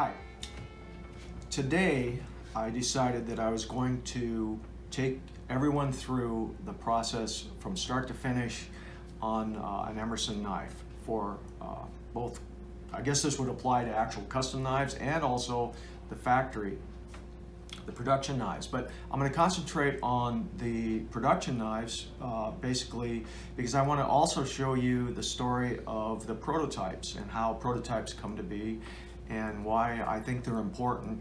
Hi. Today I decided that I was going to take everyone through the process from start to finish on an Emerson knife for both, I guess this would apply to actual custom knives and also the factory, the production knives. But I'm going to concentrate on the production knives basically because I want to also show you the story of the prototypes and how prototypes come to be and why I think they're important.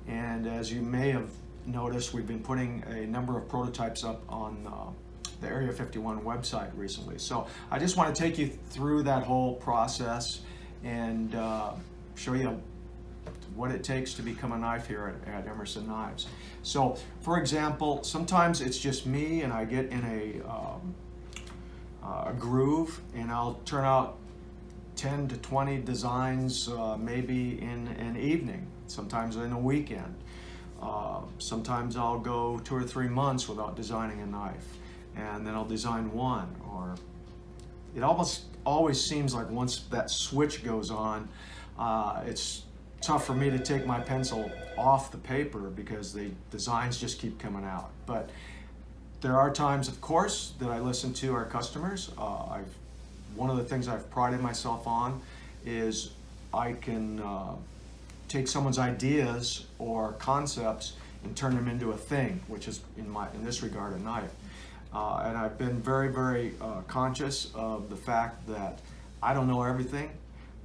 And as you may have noticed, we've been putting a number of prototypes up on the Area 51 website recently. So I just want to take you through that whole process and show you what it takes to become a knife here at Emerson Knives. So for example, sometimes it's just me and I get in a groove and I'll turn out 10 to 20 designs maybe in an evening, sometimes in a weekend. Sometimes I'll go 2 or 3 months without designing a knife, and then I'll design one. Or it almost always seems like once that switch goes on, it's tough for me to take my pencil off the paper because the designs just keep coming out. But there are times, of course, that I listen to our customers. One of the things I've prided myself on is I can take someone's ideas or concepts and turn them into a thing, which is in this regard a knife. And I've been very conscious of the fact that I don't know everything.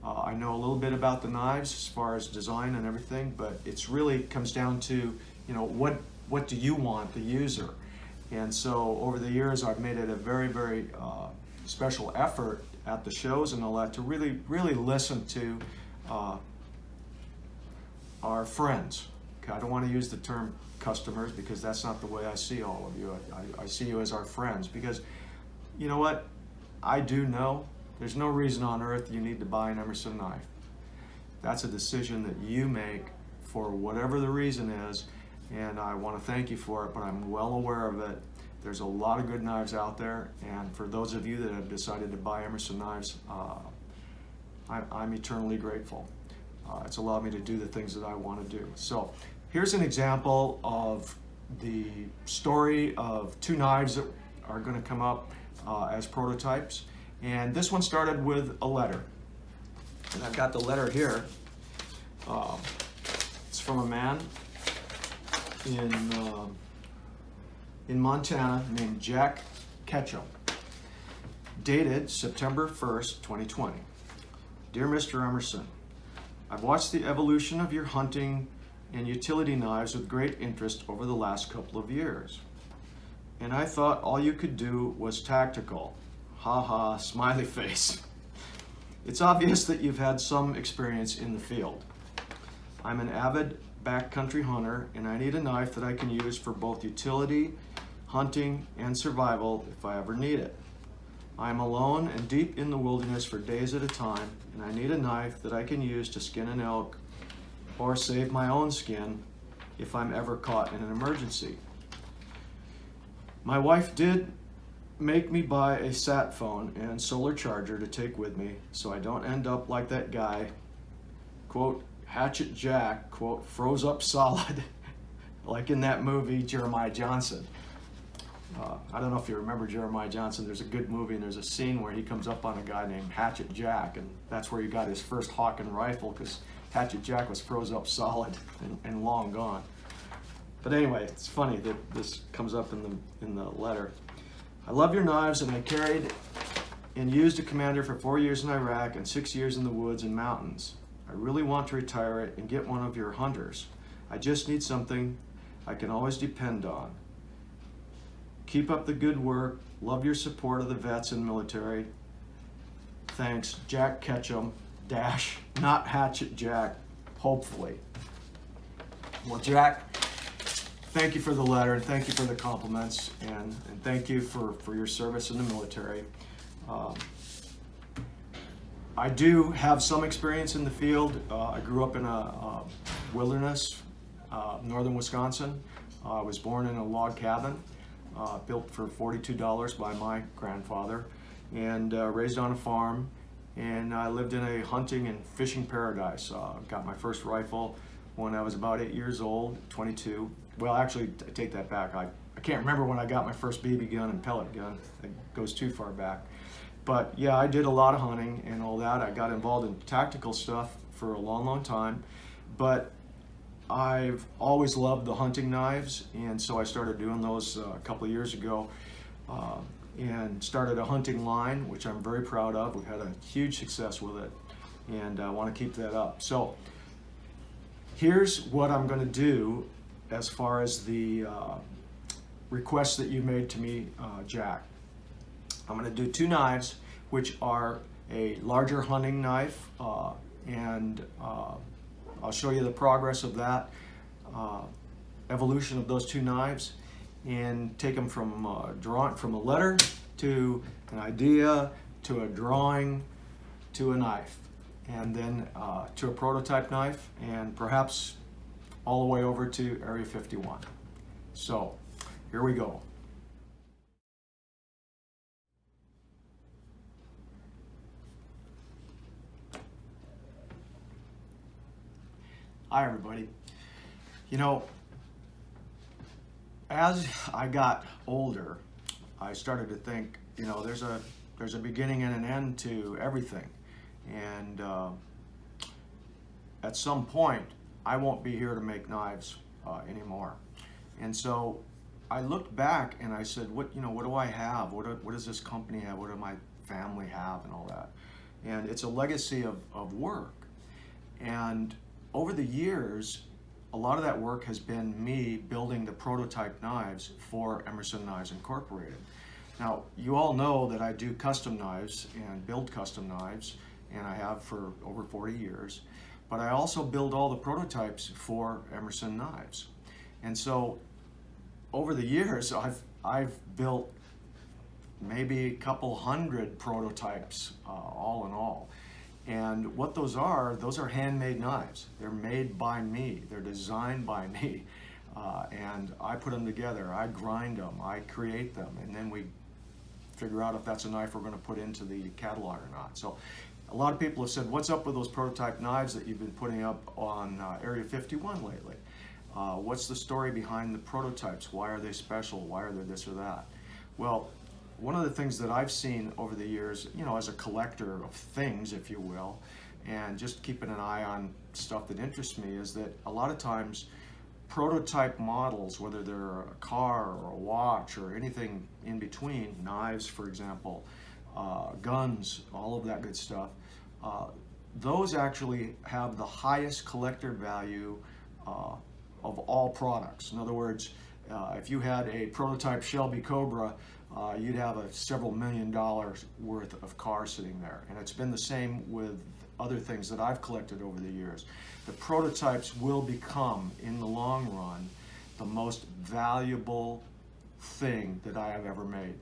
I know a little bit about the knives as far as design and everything, but it's really comes down to, you know, what do you want, the user? And so over the years I've made it a very special effort at the shows and all that to really listen to our friends. Okay, I don't want to use the term customers because that's not the way I see all of you. I see you as our friends because, you know what, I do know there's no reason on earth you need to buy an Emerson knife. That's a decision that you make for whatever the reason is, and I want to thank you for it, but I'm well aware of it. There's a lot of good knives out there, and for those of you that have decided to buy Emerson knives, I'm eternally grateful. It's allowed me to do the things that I want to do. So here's an example of the story of 2 knives that are going to come up as prototypes. And this one started with a letter. And I've got the letter here. It's from a man in Montana named Jack Ketchum, dated September 1st, 2020. Dear Mr. Emerson, I've watched the evolution of your hunting and utility knives with great interest over the last couple of years. And I thought all you could do was tactical. Ha ha, smiley face. It's obvious that you've had some experience in the field. I'm an avid backcountry hunter and I need a knife that I can use for both utility, hunting, and survival if I ever need it. I am alone and deep in the wilderness for days at a time, and I need a knife that I can use to skin an elk or save my own skin if I'm ever caught in an emergency. My wife did make me buy a sat phone and solar charger to take with me so I don't end up like that guy, quote, Hatchet Jack, quote, froze up solid, like in that movie Jeremiah Johnson. I don't know if you remember Jeremiah Johnson. There's a good movie and there's a scene where he comes up on a guy named Hatchet Jack, and that's where he got his first hawk and rifle because Hatchet Jack was froze up solid and long gone. But anyway, it's funny that this comes up in the letter. I love your knives, and I carried and used a Commander for 4 years in Iraq and 6 years in the woods and mountains. I really want to retire it and get one of your hunters. I just need something I can always depend on. Keep up the good work. Love your support of the vets and military. Thanks, Jack Ketchum, not Hatchet Jack, hopefully. Well, Jack, thank you for the letter, and thank you for the compliments, and thank you for your service in the military. I do have some experience in the field. I grew up in a wilderness, northern Wisconsin. I was born in a log cabin, built for $42 by my grandfather, and raised on a farm. and I lived in a hunting and fishing paradise. Got my first rifle when I was about 8 years old, 22. Well, actually, I take that back. I can't remember when I got my first BB gun and pellet gun. It goes too far back. But yeah, I did a lot of hunting and all that. I got involved in tactical stuff for a long, long time. But I've always loved the hunting knives, and so I started doing those a couple of years ago, and started a hunting line, which I'm very proud of. We've had a huge success with it, and I want to keep that up. So here's what I'm going to do as far as the request that you made to me, Jack. I'm going to do two knives, which are a larger hunting knife, and I'll show you the progress of that, evolution of those two knives, and take them from from a letter to an idea to a drawing to a knife, and then to a prototype knife, and perhaps all the way over to Area 51. So here we go. Hi everybody. You know, as I got older, I started to think, you know, there's a beginning and an end to everything, and at some point I won't be here to make knives anymore. And so I looked back and I said, what do I have? What does this company have? What do my family have, and all that? And it's a legacy of work. And over the years, a lot of that work has been me building the prototype knives for Emerson Knives Incorporated. Now, you all know that I do custom knives and build custom knives, and I have for over 40 years, but I also build all the prototypes for Emerson Knives. And so over the years, I've built maybe a couple hundred prototypes, all in all. And what those are handmade knives. They're made by me, they're designed by me, and I put them together, I grind them, I create them, and then we figure out if that's a knife we're going to put into the catalog or not. So a lot of people have said, what's up with those prototype knives that you've been putting up on Area 51 lately? What's the story behind the prototypes? Why are they special? Why are they this or that? Well, one of the things that I've seen over the years, you know, as a collector of things, if you will, and just keeping an eye on stuff that interests me, is that a lot of times prototype models, whether they're a car or a watch or anything in between, knives, for example, guns, all of that good stuff, those actually have the highest collector value of all products. In other words, if you had a prototype Shelby Cobra, you'd have several $1 million worth of cars sitting there. And it's been the same with other things that I've collected over the years. The prototypes will become, in the long run, the most valuable thing that I have ever made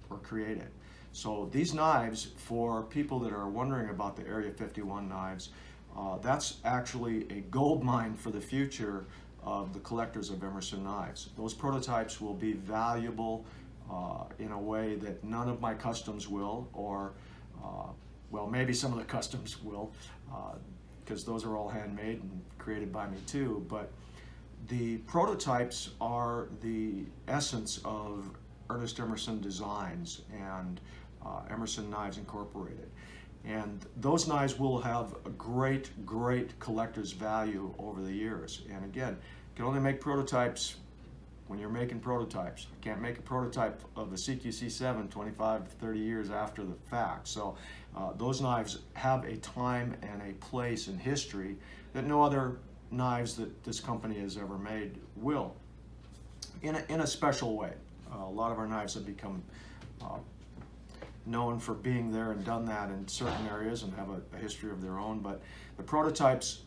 or created. So these knives, for people that are wondering about the Area 51 knives, that's actually a gold mine for the future of the collectors of Emerson Knives. Those prototypes will be valuable in a way that none of my customs will, or well, maybe some of the customs will, because those are all handmade and created by me too. But the prototypes are the essence of Ernest Emerson Designs and Emerson Knives Incorporated. And those knives will have a great, great collector's value over the years. And again, you can only make prototypes when you're making prototypes. You can't make a prototype of a CQC7 25, 30 years after the fact. So those knives have a time and a place in history that no other knives that this company has ever made will, in a special way. A lot of our knives have become known for being there and done that in certain areas and have a history of their own, but the prototypes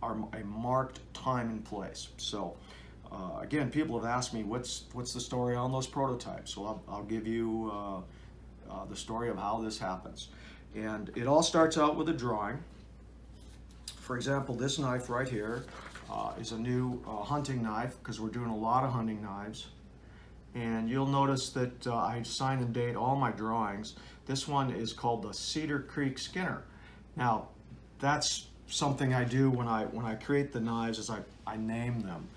are a marked time and place. So again, people have asked me, what's the story on those prototypes? So I'll give you the story of how this happens. And it all starts out with a drawing. For example, this knife right here is a new hunting knife, because we're doing a lot of hunting knives. And you'll notice that I sign and date all my drawings. This one is called the Cedar Creek Skinner. Now, that's something I do when I create the knives, is I name them.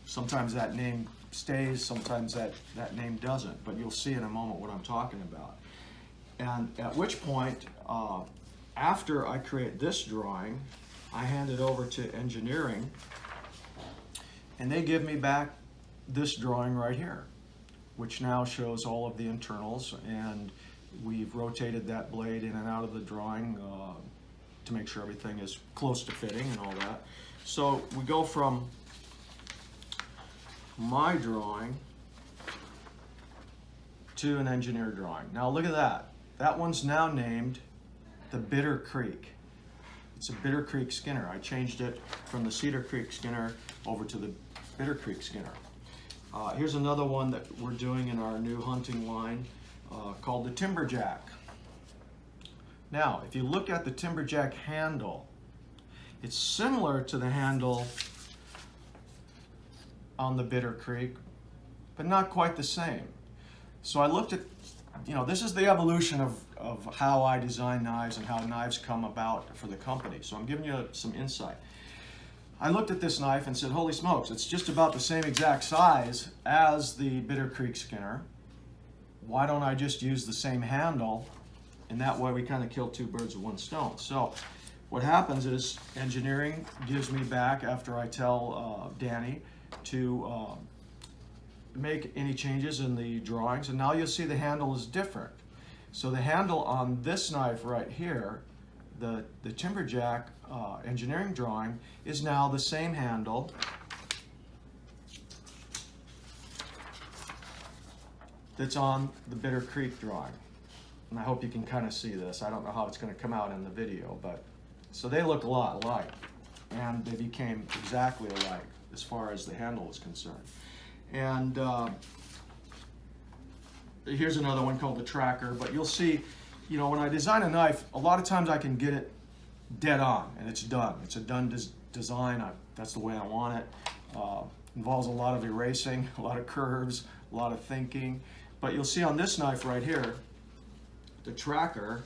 Sometimes that name stays, sometimes that name doesn't, but you'll see in a moment what I'm talking about. And at which point, after I create this drawing, I hand it over to engineering, and they give me back this drawing right here, which now shows all of the internals, and we've rotated that blade in and out of the drawing to make sure everything is close to fitting and all that. So we go from my drawing to an engineer drawing. Now look at that. That one's now named the Bitter Creek. It's a Bitter Creek Skinner. I changed it from the Cedar Creek Skinner over to the Bitter Creek Skinner. Here's another one that we're doing in our new hunting line called the Timberjack. Now, if you look at the Timberjack handle, it's similar to the handle on the Bitter Creek, but not quite the same. So I looked at, this is the evolution of how I design knives and how knives come about for the company. So I'm giving you some insight. I looked at this knife and said, holy smokes, it's just about the same exact size as the Bitter Creek Skinner. Why don't I just use the same handle? And that way we kind of kill two birds with one stone. So what happens is engineering gives me back, after I tell Danny to make any changes in the drawings, and now you'll see the handle is different. So the handle on this knife right here, the Timberjack engineering drawing, is now the same handle that's on the Bitter Creek drawing. And I hope you can kind of see this. I don't know how it's going to come out in the video, but so they look a lot alike, and they became exactly alike as far as the handle is concerned. And here's another one called the Tracker, but you'll see, when I design a knife, a lot of times I can get it dead on, and it's done. It's a done design. That's the way I want it. Involves a lot of erasing, a lot of curves, a lot of thinking. But you'll see on this knife right here, the Tracker,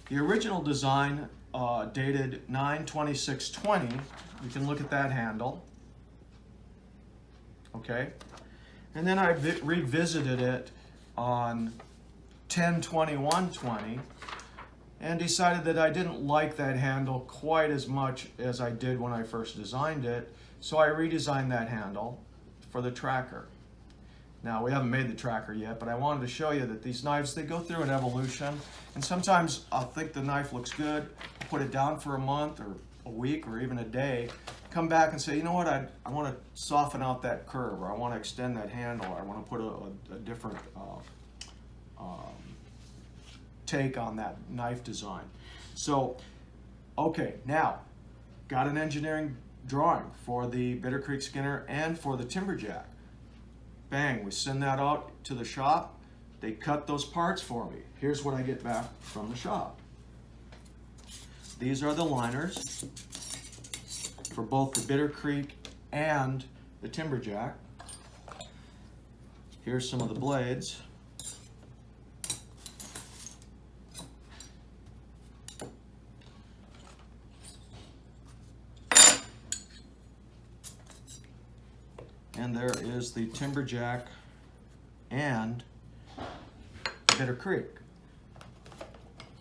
the original design dated 9/26/20. You can look at that handle. Okay, and then I revisited it on 10/21/20 and decided that I didn't like that handle quite as much as I did when I first designed it, so I redesigned that handle for the Tracker. Now, we haven't made the Tracker yet, but I wanted to show you that these knives, they go through an evolution, and sometimes I'll think the knife looks good, I'll put it down for a month or a week or even a day, come back and say, you know what, I want to soften out that curve, or I want to extend that handle, or I want to put a different take on that knife design. So, okay, now, got an engineering drawing for the Bitter Creek Skinner and for the Timberjack. Bang, we send that out to the shop, they cut those parts for me. Here's what I get back from the shop. These are the liners for both the Bitter Creek and the Timberjack. Here's some of the blades. And there is the Timberjack and Bitter Creek.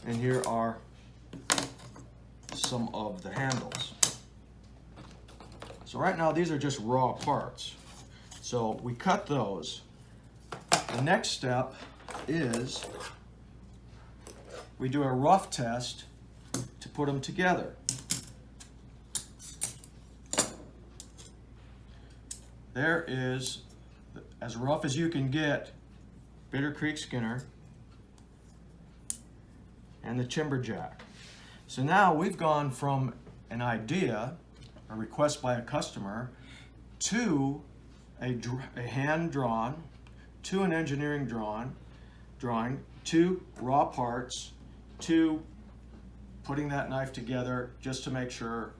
And here are some of the handles. So right now these are just raw parts. So we cut those. The next step is we do a rough test to put them together. There is, as rough as you can get, Bitter Creek Skinner and the Timberjack. So now we've gone from an idea, a request by a customer, to a hand-drawn, to an engineering drawing, to raw parts, to putting that knife together just to make sure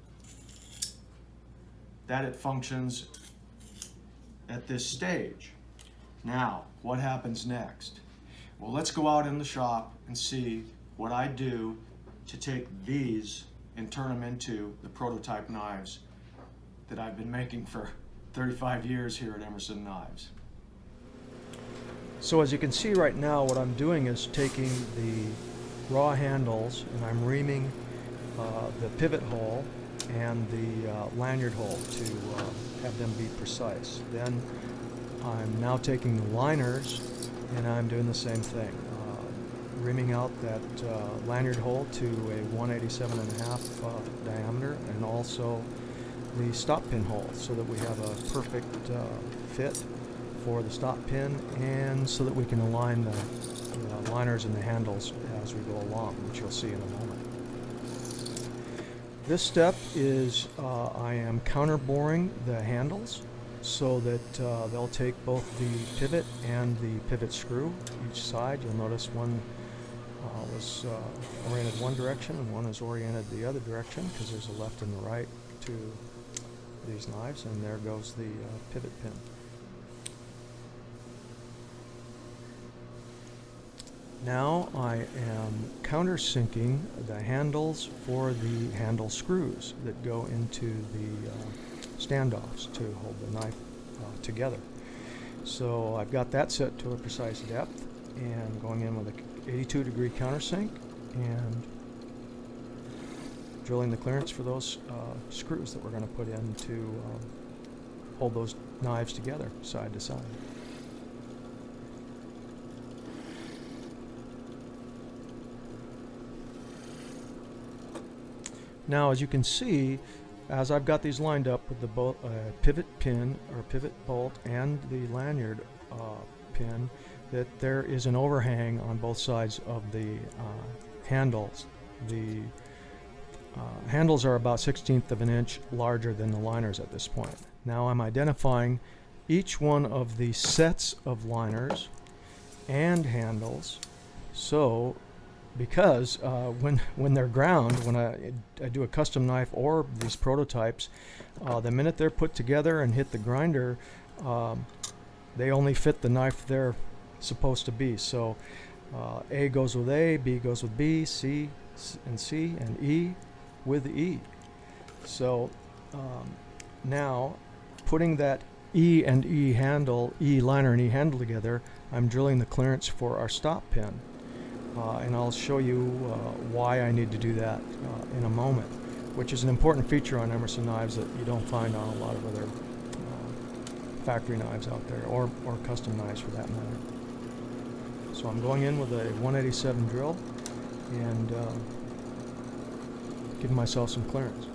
that it functions at this stage. Now, what happens next? Well, let's go out in the shop and see what I do to take these and turn them into the prototype knives that I've been making for 35 years here at Emerson Knives. So as you can see right now, what I'm doing is taking the raw handles and I'm reaming the pivot hole and the lanyard hole to have them be precise. Then I'm now taking the liners and I'm doing the same thing, reaming out that lanyard hole to a 187.5 diameter, and also the stop pin hole, so that we have a perfect fit for the stop pin, and so that we can align the liners and the handles as we go along, which you'll see in a moment. This step is I am counterboring the handles so that they'll take both the pivot and the pivot screw each side. You'll notice one was oriented one direction and one is oriented the other direction, because there's a left and a right to these knives, and there goes the pivot pin. Now I am countersinking the handles for the handle screws that go into the standoffs to hold the knife together. So I've got that set to a precise depth, and going in with a 82-degree countersink and drilling the clearance for those screws that we're going to put in to hold those knives together side to side. Now, as you can see, as I've got these lined up with the pivot pin or pivot bolt and the lanyard pin, that there is an overhang on both sides of the handles. The handles are about 1/16 of an inch larger than the liners at this point. Now I'm identifying each one of the sets of liners and handles, so because when they're ground, when I do a custom knife or these prototypes, the minute they're put together and hit the grinder, they only fit the knife they're supposed to be. So A goes with A, B goes with B, C and E with E. So now putting that E and E handle, E liner and E handle together, I'm drilling the clearance for our stop pin. And I'll show you why I need to do that in a moment, which is an important feature on Emerson knives that you don't find on a lot of other factory knives out there, or custom knives for that matter. So I'm going in with a 187 drill and giving myself some clearance.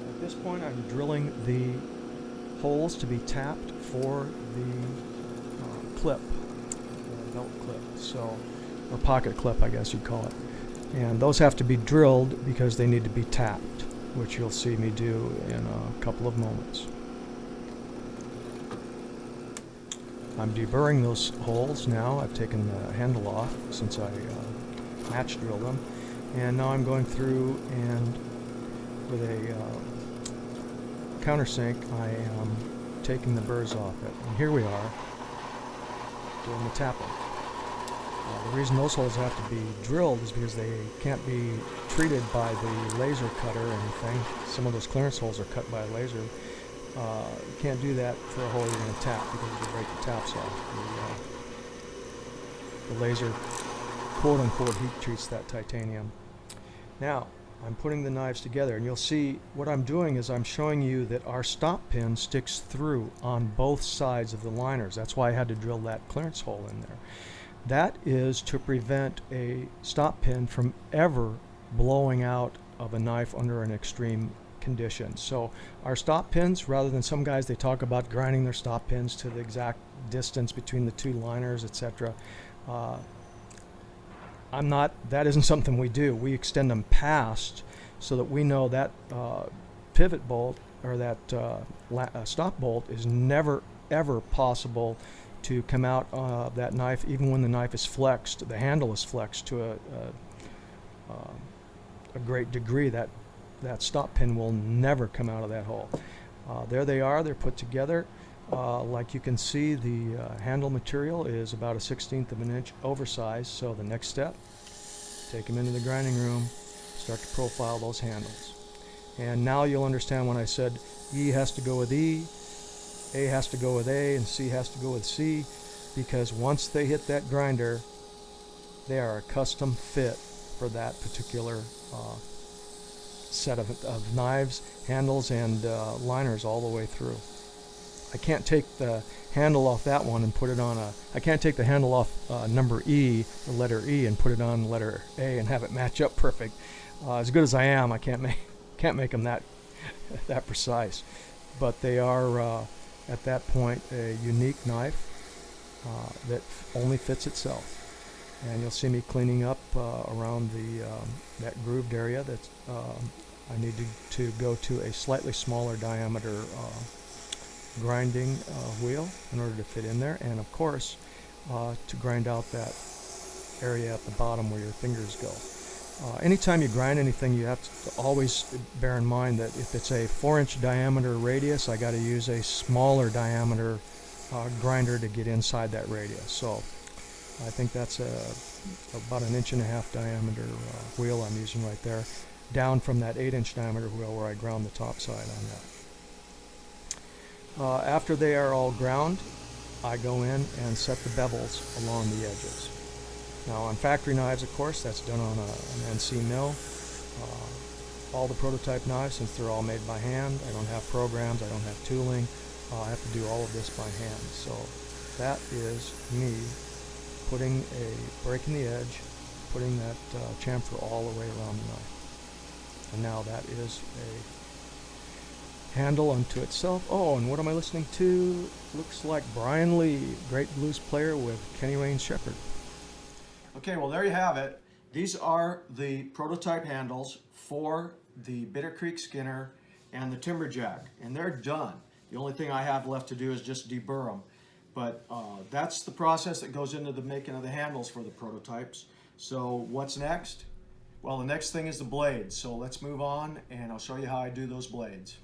At this point, I'm drilling the holes to be tapped for the clip, the belt clip, or pocket clip, I guess you'd call it. And those have to be drilled because they need to be tapped, which you'll see me do in a couple of moments. I'm deburring those holes now. I've taken the handle off since I match drilled them, and now I'm going through and with a countersink I am taking the burrs off it, and here we are doing the tapping. The reason those holes have to be drilled is because they can't be treated by the laser cutter or anything. Some of those clearance holes are cut by a laser. You can't do that for a hole you're going to tap, because it'll break the taps off. The laser quote-unquote heat treats that titanium. Now I'm putting the knives together, and you'll see what I'm doing is I'm showing you that our stop pin sticks through on both sides of the liners. That's why I had to drill that clearance hole in there. That is to prevent a stop pin from ever blowing out of a knife under an extreme condition. So our stop pins, rather than some guys, they talk about grinding their stop pins to the exact distance between the two liners, etc. That isn't something we do. We extend them past so that we know that pivot bolt or that stop bolt is never ever possible to come out of that knife, even when the knife is flexed, the handle is flexed to a great degree, that stop pin will never come out of that hole. There they are, they're put together. Like you can see, the handle material is about a 1/16 of an inch oversized. So the next step, take them into the grinding room, start to profile those handles. And now you'll understand when I said E has to go with E, A has to go with A, and C has to go with C, because once they hit that grinder, they are a custom fit for that particular set of knives, handles, and liners all the way through. I can't take the handle off that one and put it on I can't take the handle off number E, the letter E, and put it on letter A and have it match up perfect. As good as I am, I can't make them that precise. But they are at that point a unique knife that only fits itself. And you'll see me cleaning up around that grooved area. That I need to go to a slightly smaller diameter grinding wheel in order to fit in there, and of course to grind out that area at the bottom where your fingers go. Anytime you grind anything, you have to always bear in mind that if it's a 4-inch diameter radius, I got to use a smaller diameter grinder to get inside that radius. So I think that's about 1.5 inch diameter wheel I'm using right there, down from that 8-inch diameter wheel where I ground the top side on that. After they are all ground, I go in and set the bevels along the edges. Now on factory knives, of course, that's done on an NC mill. All the prototype knives, since they're all made by hand, I don't have programs, I don't have tooling, I have to do all of this by hand. So that is me breaking the edge, putting that chamfer all the way around the knife. And now that is a handle unto itself. Oh, and what am I listening to? Looks like Brian Lee, great blues player with Kenny Wayne Shepherd. Okay, well there you have it. These are the prototype handles for the Bitter Creek Skinner and the Timberjack, and they're done. The only thing I have left to do is just deburr them. But that's the process that goes into the making of the handles for the prototypes. So what's next? Well, the next thing is the blades. So let's move on and I'll show you how I do those blades.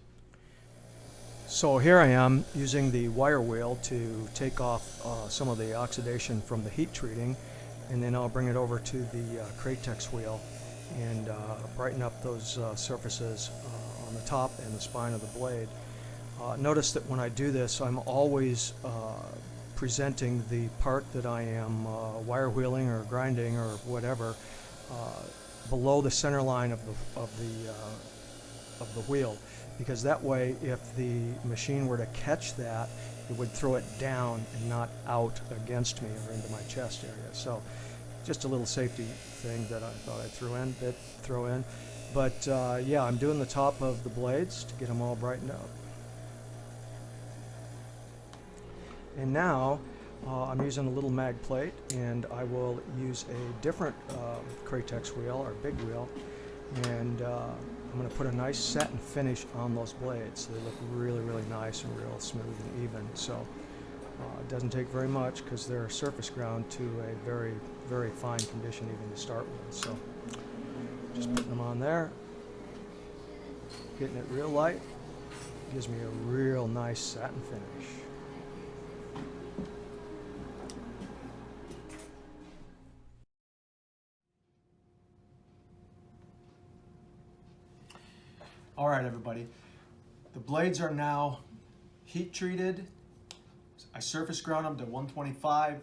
So here I am using the wire wheel to take off some of the oxidation from the heat treating, and then I'll bring it over to the Kratex wheel and brighten up those surfaces on the top and the spine of the blade. Notice that when I do this, I'm always presenting the part that I am wire wheeling or grinding or whatever below the center line of the wheel, because that way, if the machine were to catch that, it would throw it down and not out against me or into my chest area. So, just a little safety thing that I thought I'd throw in. But yeah, I'm doing the top of the blades to get them all brightened up. And now I'm using a little mag plate, and I will use a different Kratex wheel, or big wheel, and I'm going to put a nice satin finish on those blades so they look really, really nice and real smooth and even. So it doesn't take very much because they're surface ground to a very, very fine condition even to start with. So just putting them on there, getting it real light, gives me a real nice satin finish. All right, everybody. The blades are now heat treated. I surface ground them to 125.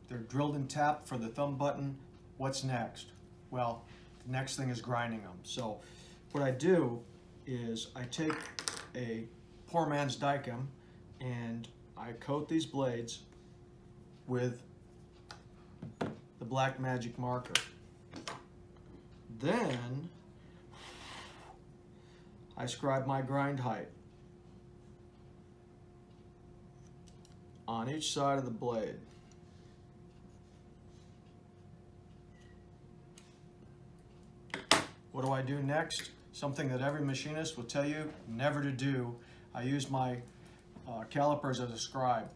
They're drilled and tapped for the thumb button. What's next? Well, the next thing is grinding them. So what I do is I take a poor man's Dicam and I coat these blades with the Black Magic marker. Then I scribe my grind height on each side of the blade. What do I do next? Something that every machinist will tell you never to do. I use my calipers as a scribe.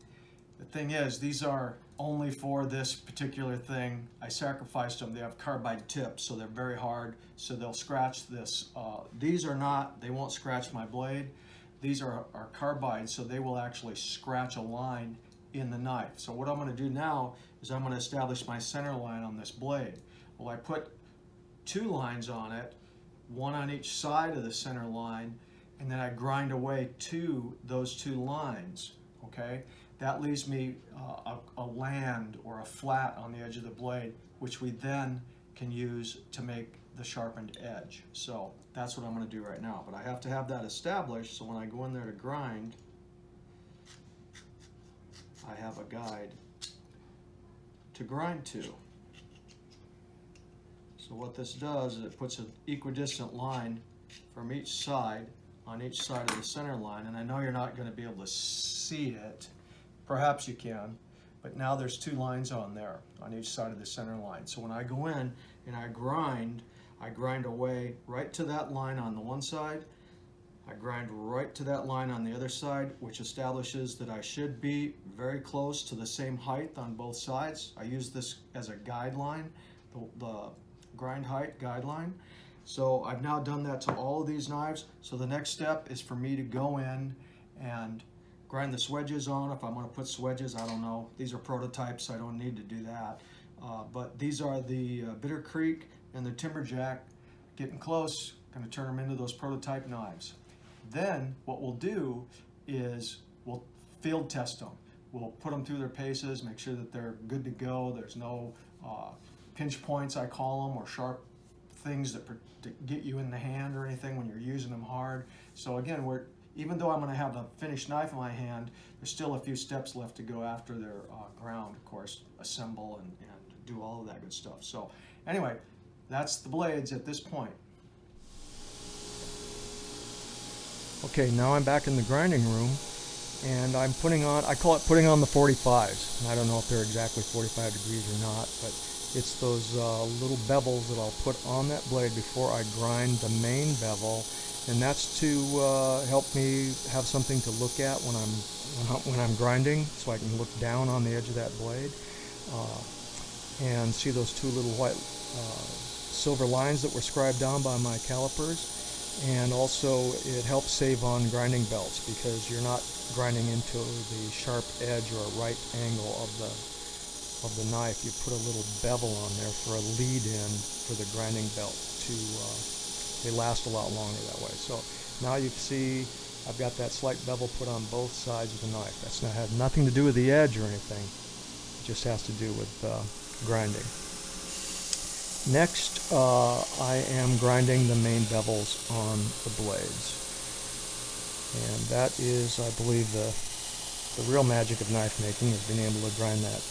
The thing is, these are only for this particular thing. I sacrificed them. They have carbide tips, so they're very hard, so they'll scratch this. These are not, they won't scratch my blade. These are carbide, so they will actually scratch a line in the knife. So what I'm going to do now is I'm going to establish my center line on this blade. Well, I put 2 lines on it, one on each side of the center line, and then I grind away to those 2 lines, okay? That leaves me a land or a flat on the edge of the blade, which we then can use to make the sharpened edge. So that's what I'm going to do right now. But I have to have that established, so when I go in there to grind, I have a guide to grind to. So what this does is it puts an equidistant line from each side on each side of the center line, and I know you're not going to be able to see it. Perhaps you can, but now there's 2 lines on there on each side of the center line. So when I go in and I grind away right to that line on the one side, I grind right to that line on the other side, which establishes that I should be very close to the same height on both sides. I use this as a guideline, the grind height guideline. So I've now done that to all of these knives. So the next step is for me to go in and grind the swedges on. If I'm going to put swedges, I don't know. These are prototypes, so I don't need to do that. But these are the Bitter Creek and the Timberjack. Getting close, going to turn them into those prototype knives. Then what we'll do is we'll field test them. We'll put them through their paces, make sure that they're good to go. There's no pinch points, I call them, or sharp things that get you in the hand or anything when you're using them hard. So again, even though I'm going to have a finished knife in my hand, there's still a few steps left to go after they're ground, of course, assemble and do all of that good stuff. So anyway, that's the blades at this point. Okay, now I'm back in the grinding room, and I'm putting on, I call it putting on the 45s. And I don't know if they're exactly 45 degrees or not, but it's those little bevels that I'll put on that blade before I grind the main bevel, and that's to help me have something to look at when I'm grinding, so I can look down on the edge of that blade and see those 2 little white silver lines that were scribed down by my calipers. And also it helps save on grinding belts, because you're not grinding into the sharp edge or a right angle of the knife. You put a little bevel on there for a lead in for the grinding belt they last a lot longer that way. So now you can see I've got that slight bevel put on both sides of the knife. That's not had nothing to do with the edge or anything. It just has to do with grinding. Next, I am grinding the main bevels on the blades. And that is, I believe, the real magic of knife making, is being able to grind that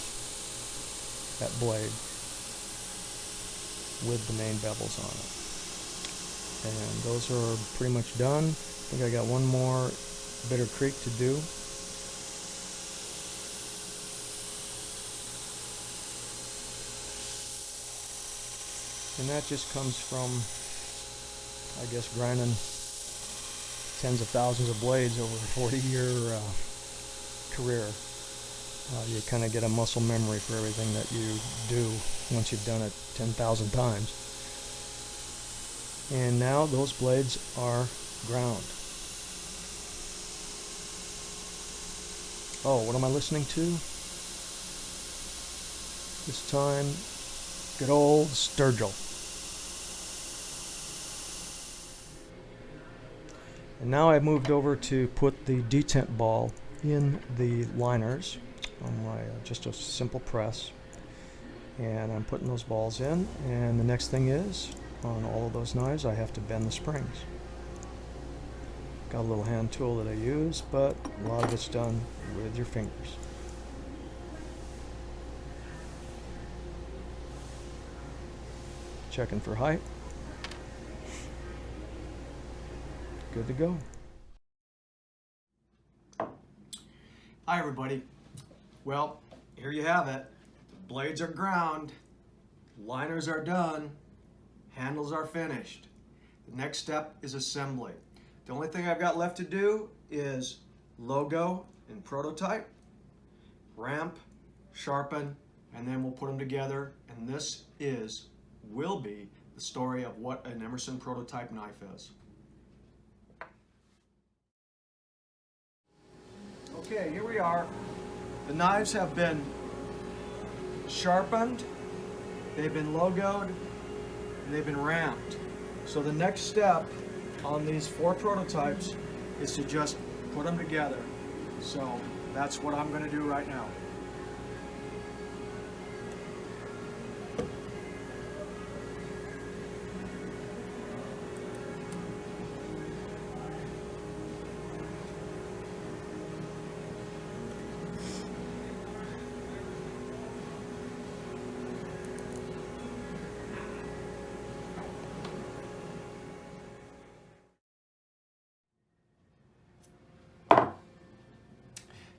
blade with the main bevels on it. And those are pretty much done. I think I got one more Bitter Creek to do. And that just comes from, I guess, grinding tens of thousands of blades over a 40-year career. You kind of get a muscle memory for everything that you do once you've done it 10,000 times. And now those blades are ground. Oh, what am I listening to? This time, good old Sturgill. And now I've moved over to put the detent ball in the liners on my just a simple press, and I'm putting those balls in. And the next thing is, on all of those knives, I have to bend the springs. Got a little hand tool that I use, but a lot of it's done with your fingers. Checking for height. Good to go. Hi everybody. Well, here you have it. Blades are ground, liners are done, handles are finished. The next step is assembly. The only thing I've got left to do is logo and prototype, ramp, sharpen, and then we'll put them together. And this will be the story of what an Emerson prototype knife is. Okay, here we are. The knives have been sharpened, they've been logoed, and they've been ramped. So the next step on these 4 prototypes is to just put them together. So that's what I'm going to do right now.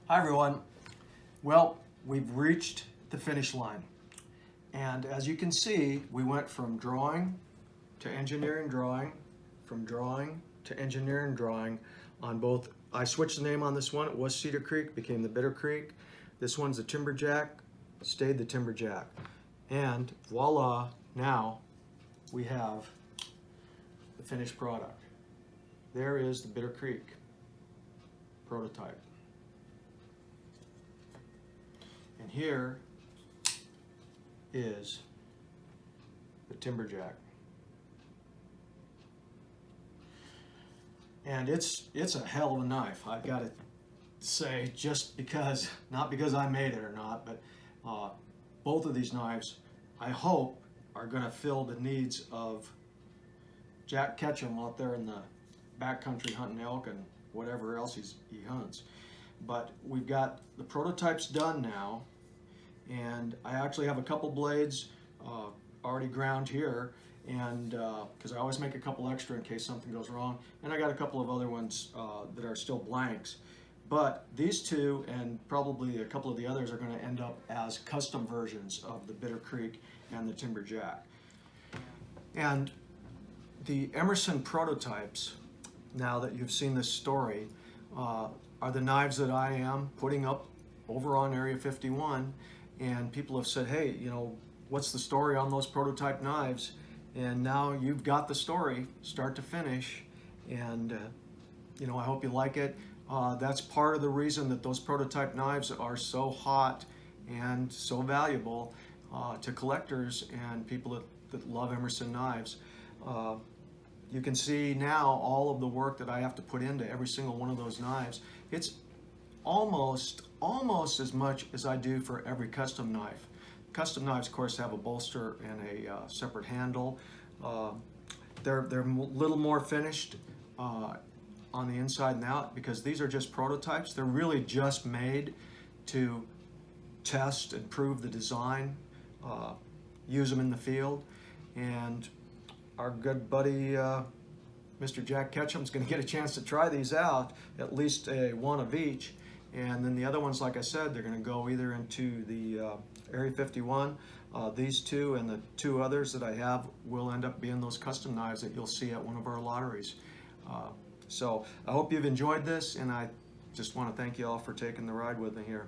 Hi everyone. Well, we've reached the finish line. And as you can see, we went from drawing to engineering drawing, from drawing to engineering drawing on both. I switched the name on this one. It was Cedar Creek, became the Bitter Creek. This one's the Timberjack, stayed the Timberjack. And voila, now we have the finished product. There is the Bitter Creek prototype. And here is the Timberjack. And it's a hell of a knife, I've got to say, just because, not because I made it or not, but both of these knives, I hope, are going to fill the needs of Jack Ketchum out there in the backcountry hunting elk and whatever else he hunts. But we've got the prototypes done now, and I actually have a couple blades already ground here, and because I always make a couple extra in case something goes wrong, and I got a couple of other ones that are still blanks. But these two and probably a couple of the others are going to end up as custom versions of the Bitter Creek and the Timberjack. And the Emerson prototypes, now that you've seen this story, are the knives that I am putting up over on Area 51, and people have said, hey, you know, what's the story on those prototype knives? And now you've got the story, start to finish, and you know, I hope you like it. That's part of the reason that those prototype knives are so hot and so valuable to collectors and people that love Emerson knives. You can see now all of the work that I have to put into every single one of those knives. It's almost as much as I do for every custom knife. Custom knives, of course, have a bolster and a separate handle. They're a little more finished on the inside and out because these are just prototypes. They're really just made to test and prove the design, use them in the field, and our good buddy Mr. Jack Ketchum is going to get a chance to try these out, at least one of each. And then the other ones, like I said, they're going to go either into the Area 51. These two and the 2 others that I have will end up being those custom knives that you'll see at one of our lotteries. So I hope you've enjoyed this, and I just want to thank you all for taking the ride with me here.